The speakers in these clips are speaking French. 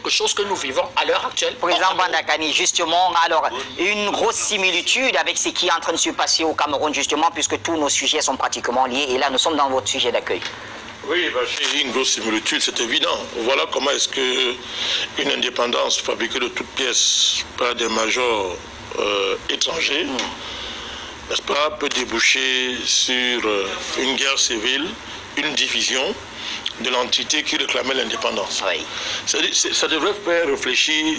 quelque chose que nous vivons à l'heure actuelle. Président Bandakani, justement, alors, une grosse similitude avec ce qui est en train de se passer au Cameroun, justement, puisque tous nos sujets sont pratiquement liés. Et là, nous sommes dans votre sujet d'accueil. Oui, j'ai une grosse similitude, c'est évident. Voilà comment est-ce qu'une indépendance fabriquée de toutes pièces par des majors étrangers, n'est-ce pas, peut déboucher sur une guerre civile, une division de l'entité qui réclamait l'indépendance. Oui. Ça devrait faire réfléchir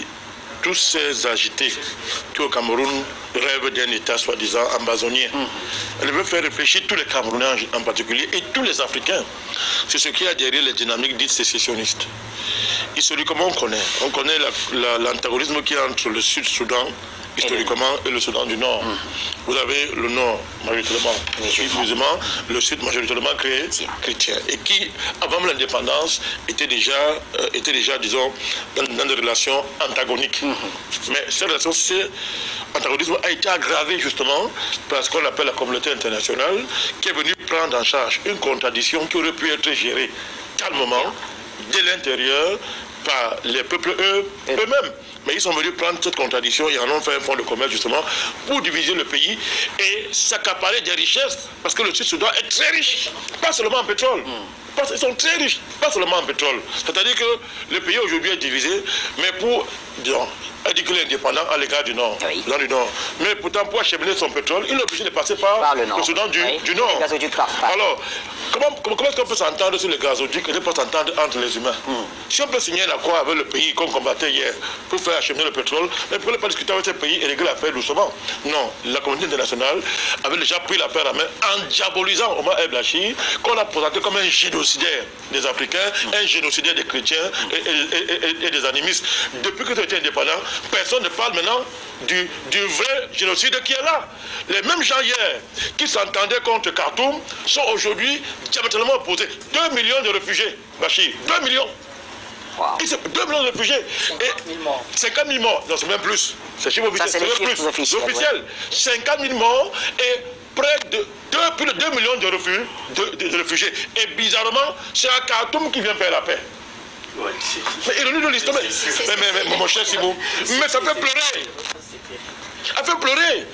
tous ces agités qui au Cameroun rêvent d'un État soi-disant amazonien. Elle devrait faire réfléchir tous les Camerounais en particulier et tous les Africains. C'est ce qui a derrière les dynamiques dites sécessionnistes. Historiquement, on connaît l'antagonisme qui est entre le Sud-Soudan historiquement et le Soudan du Nord. Vous avez le Nord majoritairement musulman, le Sud majoritairement chrétien, et qui, avant l'indépendance, était déjà, disons, dans des relations antagoniques. Mais cette relation, cet antagonisme a été aggravé justement par ce qu'on appelle la communauté internationale, qui est venue prendre en charge une contradiction qui aurait pu être gérée calmement, dès l'intérieur, par les peuples eux-mêmes. Mais ils sont venus prendre cette contradiction et en ont fait un fonds de commerce justement pour diviser le pays et s'accaparer des richesses. Parce que le Sud-Soudan est très riche, pas seulement en pétrole. Ils sont très riches, pas seulement en pétrole. C'est-à-dire que le pays aujourd'hui est divisé, mais pour, disons, indiquer l'indépendant à l'égard du Nord, du Nord. Mais pourtant, pour acheminer son pétrole, il est obligé de passer par le Soudan du Nord. Alors, comment est-ce qu'on peut s'entendre sur les gazoducs et ne pas s'entendre entre les humains? Si on peut signer un accord avec le pays qu'on combattait hier pour faire acheminer le pétrole, mais pourquoi ne pas discuter avec ces pays et régler l'affaire doucement? Non, la communauté internationale avait déjà pris l'affaire à main en diabolisant Omar el-Bashir, qu'on a présenté comme un génocidaire des Africains, un génocidaire des chrétiens et des animistes. Depuis que tu étais indépendant, personne ne parle maintenant du vrai génocide qui est là. Les mêmes gens hier qui s'entendaient contre Khartoum sont aujourd'hui diamétralement opposés. 2 millions de réfugiés, Bachir, 2 millions. Wow. 2 millions de réfugiés. 50 000 morts, non, c'est même plus. C'est chiffre officiel. C'est officiel. 50 000 morts et près de plus de 2 millions de réfugiés. Et bizarrement, c'est à Khartoum qui vient faire la paix. Ouais. Mais ironie de l'histoire, mais mon cher Simon, mais ça fait pleurer. Ça fait pleurer.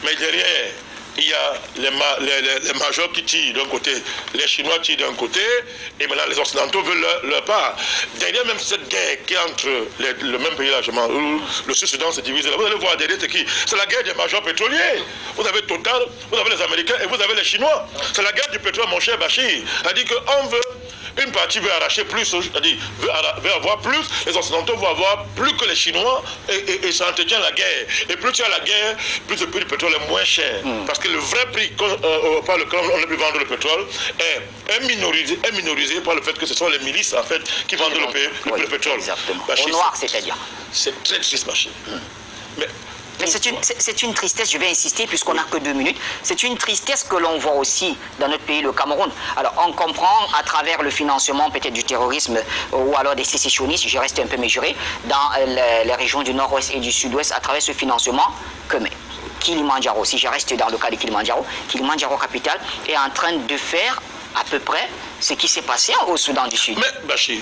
Mais derrière, il y a les majors qui tirent d'un côté, les Chinois tirent d'un côté, et maintenant les Occidentaux veulent leur part. Derrière même cette guerre qui est entre le même pays largement, où le Sud-Soudan se divise, vous allez voir derrière c'est qui? C'est la guerre des majors pétroliers. Vous avez Total, vous avez les Américains et vous avez les Chinois. C'est la guerre du pétrole, mon cher Bachir. C'est-à-dire qu'on veut, une partie veut arracher plus, c'est-à-dire veut avoir plus, les Occidentaux vont avoir plus que les Chinois et ça entretient la guerre. Et plus tu as la guerre, plus le prix du pétrole est moins cher. Parce que le vrai prix par lequel on a pu vendre le pétrole est minorisé par le fait que ce sont les milices en fait qui vendent le pétrole. Exactement. Au noir, c'est-à-dire. C'est très triste, Bachir. Mais c'est une tristesse, je vais insister puisqu'on n'a que 2 minutes, c'est une tristesse que l'on voit aussi dans notre pays, le Cameroun. Alors on comprend à travers le financement peut-être du terrorisme ou alors des sécessionnistes, je reste un peu mesuré, dans les régions du nord-ouest et du sud-ouest, à travers ce financement que Kilimandjaro, si je reste dans le cas de Kilimandjaro capitale, est en train de faire à peu près ce qui s'est passé au Soudan du Sud. Mais Bachir,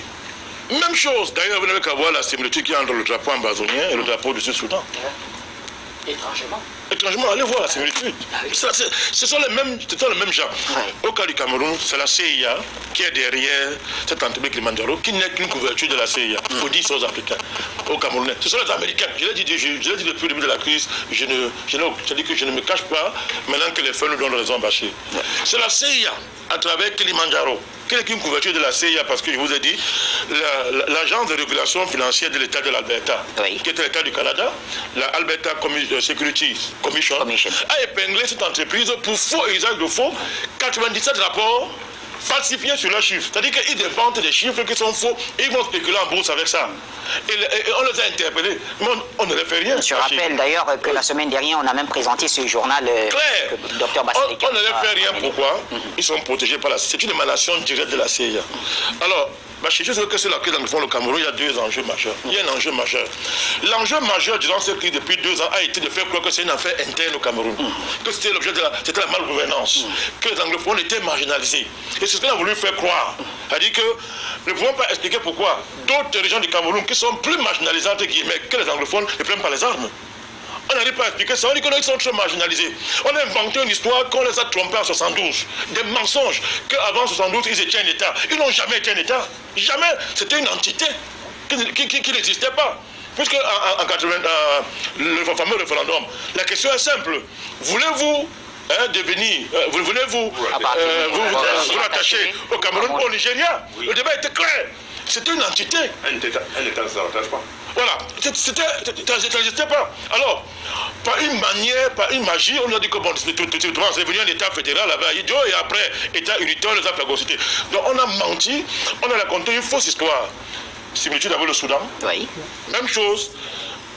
même chose, d'ailleurs vous n'avez qu'à voir la similitude qu'il y a entre le drapeau amazonien et le drapeau du Sud-Soudan. Étrangement, allez voir la similitude. Ce sont les mêmes gens. Au cas du Cameroun, c'est la CIA qui est derrière cette entreprise Kilimandjaro, qui n'est qu'une couverture de la CIA. Il faut dire ça aux Africains, aux Camerounais. Ce sont les Américains. Je l'ai dit depuis le début de la crise, je dis que je ne me cache pas maintenant que les faits nous donnent raison, Bachir. C'est la CIA, à travers Kilimandjaro, qui n'est qu'une couverture de la CIA, parce que je vous ai dit, l'agence de régulation financière de l'État de l'Alberta, qui était l'État du Canada, la Alberta Security Commission, a épinglé cette entreprise pour faux et usage de faux, 97 rapports falsifiés sur leurs chiffres. C'est-à-dire qu'ils inventent des chiffres qui sont faux et ils vont spéculer en bourse avec ça. Et on les a interpellés, mais on ne les fait rien. Je rappelle d'ailleurs que la semaine dernière, on a même présenté ce journal que Dr Basseli. On ne les fait rien, pourquoi? Ils sont protégés par la CIA. C'est une émanation directe de la CIA. Alors, Je sais que c'est là que dans le fond, le Cameroun, il y a deux enjeux majeurs. Il y a un enjeu majeur. L'enjeu majeur, disons, c'est que depuis 2 ans, a été de faire croire que c'est une affaire interne au Cameroun. Que c'était l'objet de la malgouvernance. Que les anglophones étaient marginalisés. Et c'est ce qu'on a voulu faire croire. C'est-à-dire que nous ne pouvons pas expliquer pourquoi d'autres régions du Cameroun qui sont plus marginalisées, entre guillemets, que les anglophones ne prennent pas les armes. On n'arrive pas à expliquer ça, on dit qu'ils sont très marginalisés. On a inventé une histoire qu'on les a trompés en 72. Des mensonges qu'avant 72, ils étaient un État. Ils n'ont jamais été un État. Jamais. C'était une entité qui n'existait pas. Puisque en 80, le fameux référendum, la question est simple. Voulez-vous devenir, voulez-vous vous rattacher au Cameroun ou au Nigeria? Le débat était clair. C'était une entité. Un État, ça ne rattache pas. Voilà, ça n'existait pas. Alors, par une manière, par une magie, on a dit que bon, c'est devenu un État fédéral avec Idio et après, État unitaire, on les a phagocytés. Donc on a menti, on a raconté une fausse histoire. Similitude avec le Soudan. Oui. Même chose,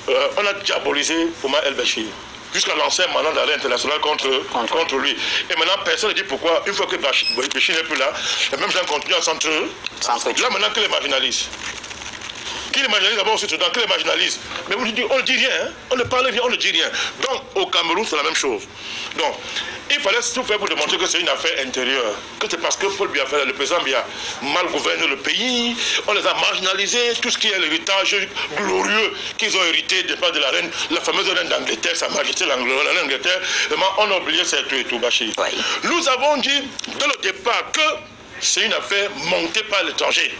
on a diabolisé Omar El-Béchir. Jusqu'à lancer un mandat d'arrêt international contre lui. Et maintenant, personne ne dit pourquoi, une fois que Béchir n'est plus là, les mêmes gens continuent à s'entretuer. Là, maintenant, qui les marginalise? Qui les marginalise d'abord au Soudan? Qui les marginalise? Mais on ne dit rien, hein? On ne parle rien, on ne dit rien. Donc, au Cameroun, c'est la même chose. Donc, il fallait tout faire pour démontrer que c'est une affaire intérieure. Que c'est parce que Paul Biya, le président Biya, mal gouverne le pays, on les a marginalisés, tout ce qui est l'héritage glorieux qu'ils ont hérité de la reine, la fameuse reine d'Angleterre, sa majesté l'Angleterre, vraiment, on a oublié ça et tout, Bachir. Oui. Nous avons dit, dès le départ, que c'est une affaire montée par l'étranger.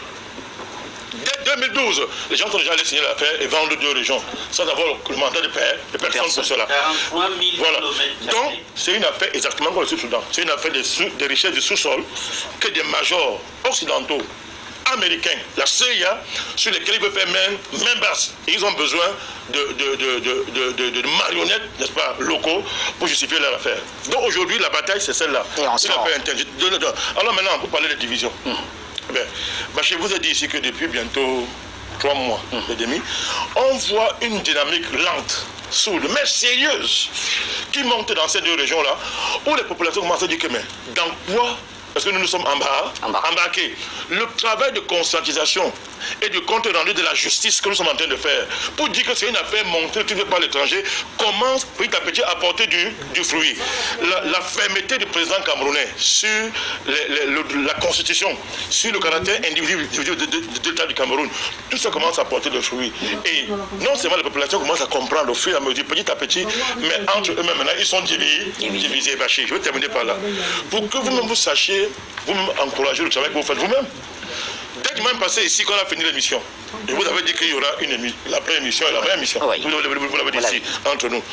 Dès 2012, les gens sont déjà allés signer l'affaire et vendre 2 régions, sans avoir le mandat de personne pour cela. 43 000 voilà. Donc, c'est une affaire exactement comme le Sud-Soudan. C'est une affaire des richesses du sous-sol que des majors occidentaux, américains, la CIA, sur lesquels ils veulent faire main basse. Et ils ont besoin de marionnettes, n'est-ce pas, locaux, pour justifier leur affaire. Donc aujourd'hui, la bataille, c'est celle-là. C'est l'affaire interne. Alors maintenant, vous parlez de division. Je vous ai dit ici que depuis bientôt 3 mois et demi, on voit une dynamique lente, sourde, mais sérieuse, qui monte dans ces 2 régions-là, où les populations commencent à dire que, mais dans quoi est-ce que nous nous sommes embarqués? Le travail de conscientisation et de compte rendu de la justice que nous sommes en train de faire, pour dire que c'est une affaire montée par l'étranger, commence petit à petit à porter du fruit. La fermeté du président camerounais sur la constitution, sur le caractère individuel de l'État du Cameroun, tout ça commence à porter des fruits. Et non seulement la population commence à comprendre au fur et à mesure, petit à petit, mais entre eux-mêmes maintenant, ils sont divisés. Bachir, je vais terminer par là. Pour que vous-même vous sachiez, vous-même encouragez le travail que vous faites vous-même. Dès dimanche passé ici, quand on a fini l'émission, je vous avais dit qu'il y aura la première émission et la vraie émission. Oui. Vous l'avez dit ici, entre nous.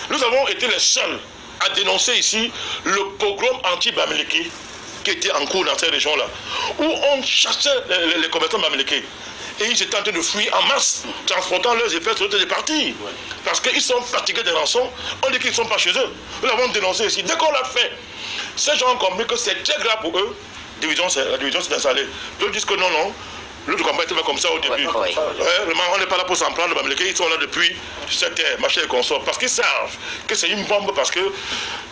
Nous avons été les seuls à dénoncer ici le pogrom anti-Bamileke qui était en cours dans ces régions-là, où on chassait les combattants bamilekés. Et ils étaient en train de fuir en masse, transportant leurs effets sur des parties. Parce qu'ils sont fatigués des rançons, on dit qu'ils ne sont pas chez eux. Nous l'avons dénoncé ici. Dès qu'on l'a fait, ces gens ont compris que c'est très grave pour eux. La division s'est installée. D'autres disent que non, l'autre combat était comme ça au début. Vraiment, on n'est pas là pour s'en prendre. Ils sont là depuis cette ère, machin et consort. Parce qu'ils savent que c'est une bombe, parce que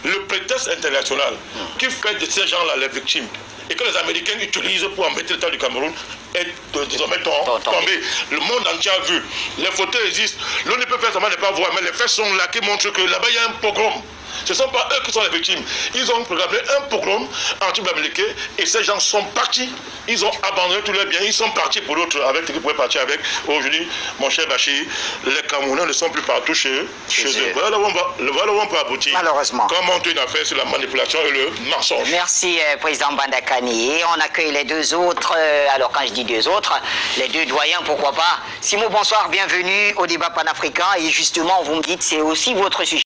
le prétexte international qui fait de ces gens-là les victimes, et que les Américains utilisent pour embêter l'État du Cameroun, est désormais tombé. Le monde entier a vu. Les photos existent. L'on ne peut faire seulement ne pas voir, mais les faits sont là qui montrent que là-bas, il y a un pogrom. Ce ne sont pas eux qui sont les victimes. Ils ont programmé un pogrom anti-Bamileke et ces gens sont partis. Ils ont abandonné tous leurs biens. Ils sont partis pour d'autres avec ce qu'ils pouvaient partir avec. Aujourd'hui, mon cher Bachir, les Camerounais ne sont plus partout chez eux. Voilà où on peut aboutir. Malheureusement. Comment monter une affaire sur la manipulation et le mensonge. Merci, Président Bandakani. Et on accueille les 2 autres. Alors, quand je dis 2 autres, les 2 doyens, pourquoi pas. Simo, bonsoir, bienvenue au débat panafricain. Et justement, vous me dites, c'est aussi votre sujet.